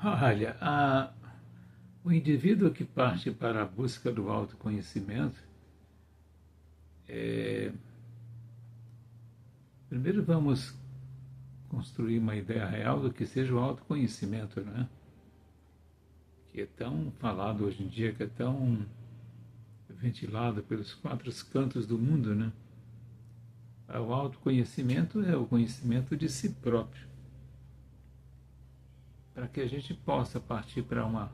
Olha, o indivíduo que parte para a busca do autoconhecimento, primeiro vamos construir uma ideia real do que seja o autoconhecimento, né? Que é tão falado hoje em dia, que é tão ventilado pelos quatro cantos do mundo, né? O autoconhecimento é o conhecimento de si próprio, para que a gente possa partir para um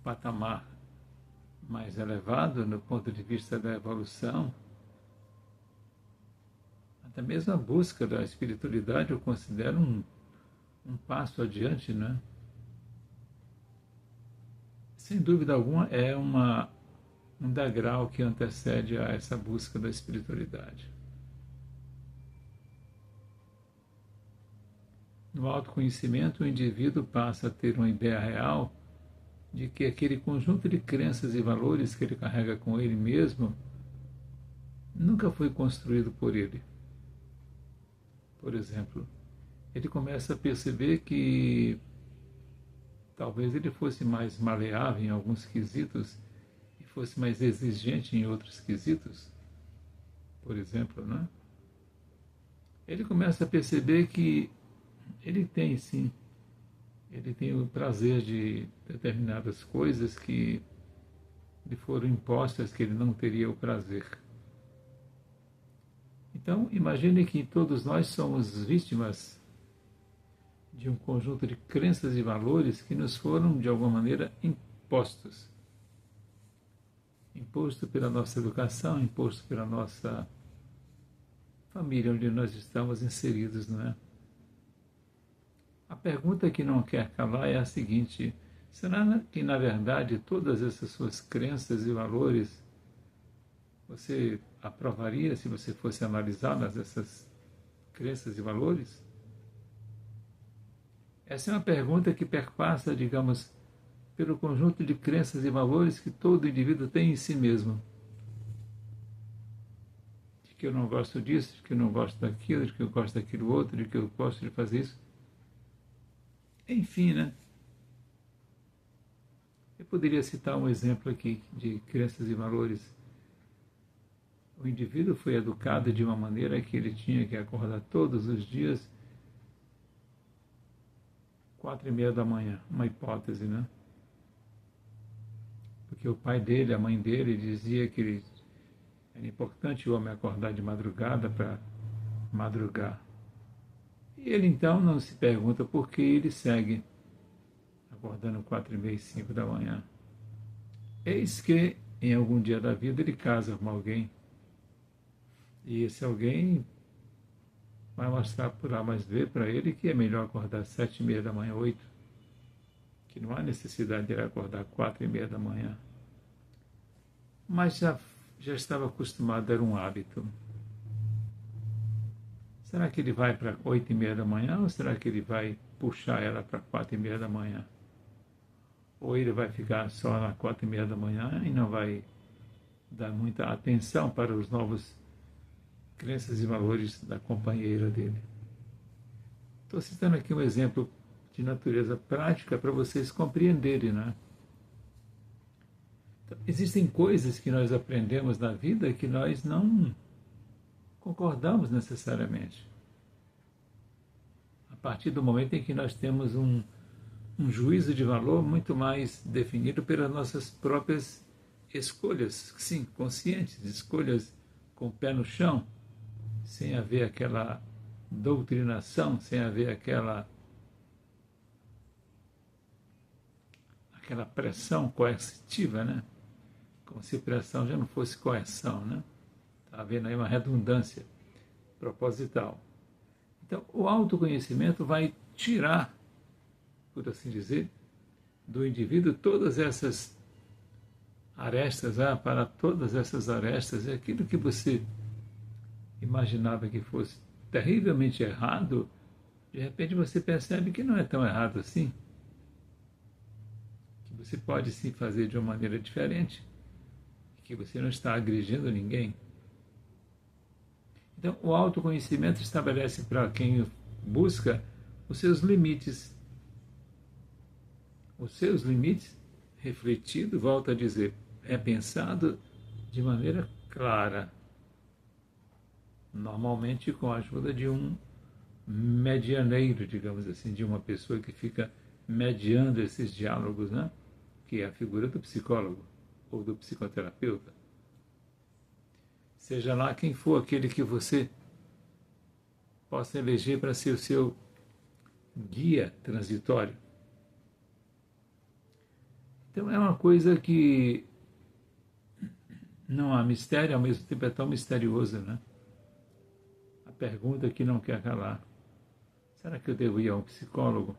patamar mais elevado no ponto de vista da evolução. Até mesmo a busca da espiritualidade eu considero um passo adiante, né? Sem dúvida alguma é um degrau que antecede a essa busca da espiritualidade. No autoconhecimento, o indivíduo passa a ter uma ideia real de que aquele conjunto de crenças e valores que ele carrega com ele mesmo nunca foi construído por ele. Por exemplo, ele começa a perceber que talvez ele fosse mais maleável em alguns quesitos e fosse mais exigente em outros quesitos, por exemplo, né? Ele começa a perceber que ele tem, sim, ele tem o prazer de determinadas coisas que lhe foram impostas, que ele não teria o prazer. Então, imagine que todos nós somos vítimas de um conjunto de crenças e valores que nos foram, de alguma maneira, impostos. Imposto pela nossa educação, imposto pela nossa família, onde nós estamos inseridos, não é? A pergunta que não quer calar é a seguinte: será que, na verdade, todas essas suas crenças e valores você aprovaria se você fosse analisá-las, essas crenças e valores? Essa é uma pergunta que perpassa, digamos, pelo conjunto de crenças e valores que todo indivíduo tem em si mesmo. De que eu não gosto disso, de que eu não gosto daquilo, de que eu gosto daquilo outro, de que eu gosto de fazer isso. Enfim, né? Eu poderia citar um exemplo aqui de crenças e valores. O indivíduo foi educado de uma maneira que ele tinha que acordar todos os dias 4:30 da manhã, uma hipótese, né? Porque o pai dele, a mãe dele, dizia que era importante o homem acordar de madrugada para madrugar. E ele então não se pergunta por que ele segue acordando 4:30 e 5 da manhã. Eis que, em algum dia da vida, ele casa com alguém. E esse alguém vai mostrar por A mais B para ele que é melhor acordar 7:30 da manhã, 8. Que não há necessidade de ele acordar 4:30 da manhã. Mas já estava acostumado, era um hábito. Será que ele vai para 8:30 da manhã ou será que ele vai puxar ela para 4:30 da manhã? Ou ele vai ficar só na 4:30 da manhã e não vai dar muita atenção para os novos crenças e valores da companheira dele? Estou citando aqui um exemplo de natureza prática para vocês compreenderem, né? Então, existem coisas que nós aprendemos na vida que nós não concordamos necessariamente. A partir do momento em que nós temos um juízo de valor muito mais definido pelas nossas próprias escolhas, sim, conscientes, escolhas com o pé no chão, sem haver aquela doutrinação, sem haver aquela pressão coercitiva, né? Como se pressão já não fosse coerção, né? Está havendo aí uma redundância proposital. Então, o autoconhecimento vai tirar, por assim dizer, do indivíduo todas essas arestas, para todas essas arestas, é aquilo que você imaginava que fosse terrivelmente errado, de repente você percebe que não é tão errado assim. Que você pode sim fazer de uma maneira diferente, que você não está agredindo ninguém. Então, o autoconhecimento estabelece para quem busca os seus limites. os seus limites, refletido, volta a dizer, é pensado de maneira clara, normalmente com a ajuda de um medianeiro, digamos assim, de uma pessoa que fica mediando esses diálogos, né? Que é a figura do psicólogo ou do psicoterapeuta. Seja lá quem for aquele que você possa eleger para ser o seu guia transitório. Então é uma coisa que não há mistério, ao mesmo tempo é tão misterioso, né? A pergunta que não quer calar. Será que eu devo ir a um psicólogo?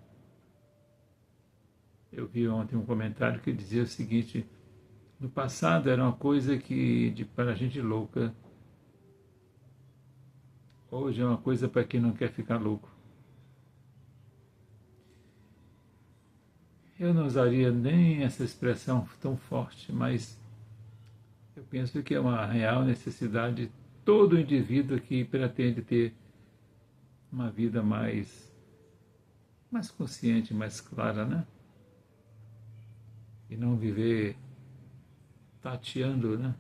Eu vi ontem um comentário que dizia o seguinte: no passado era uma coisa para gente louca, hoje é uma coisa para quem não quer ficar louco. Eu não usaria nem essa expressão tão forte, mas eu penso que é uma real necessidade de todo indivíduo que pretende ter uma vida mais consciente, mais clara, né? E não viver tateando, né?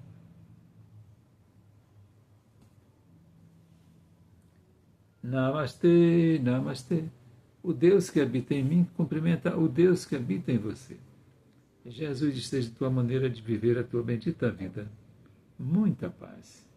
Namastê, namastê. O Deus que habita em mim cumprimenta o Deus que habita em você. Jesus esteja a tua maneira de viver a tua bendita vida. Muita paz.